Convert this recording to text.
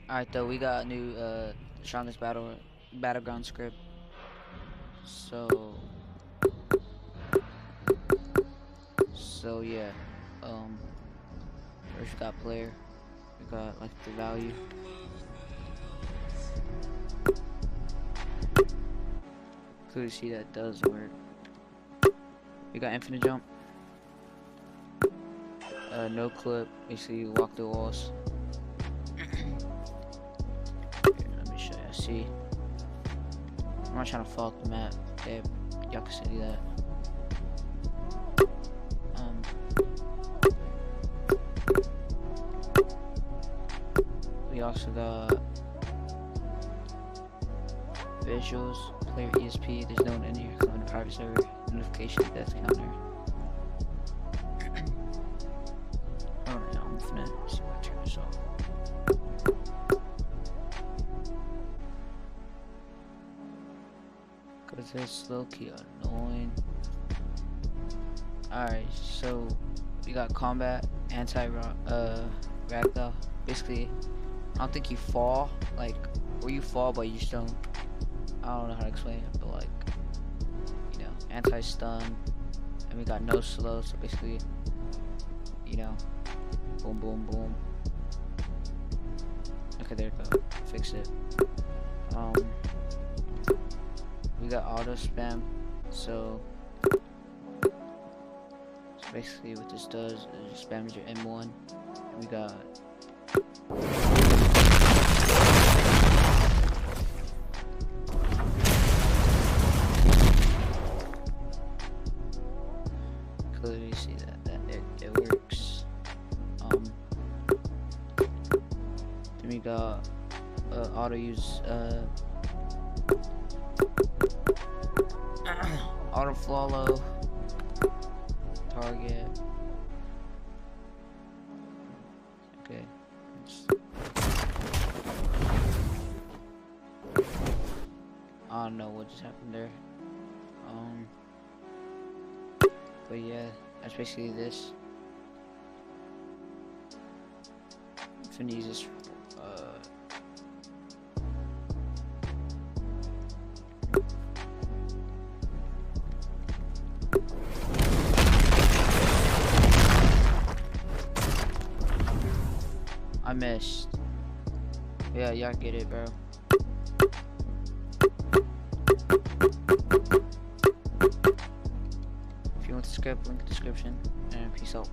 Alright though, we got a new strongest battleground script. So yeah. Um First we got player. We got like the value. Clearly see that does work. We got infinite jump. No clip, basically you walk through walls. Here, let me show you. See, I'm not trying to fall off the map. Okay, y'all can see that. We also got visuals, player ESP. There's no one in here. Come in the private server. Notification death counter. Alright, I'm finna see if I turn this off. Cause it's low key annoying. Alright, so we got combat, ragdoll. Basically, I don't think you fall, like, or you fall but you just don't, I don't know how to explain it, but like, you know, anti-stun, and we got no slow, so basically, you know, boom boom boom. Okay, there we go, fix it. We got auto spam, so basically what this does is it spams your M1, and we got clearly see that it works. Then we got auto use auto follow target. Okay. I don't know what just happened there. But yeah, that's basically this. I'm finna use this. I missed. Yeah, y'all get it, bro. If you want the script, link in the description, and peace out.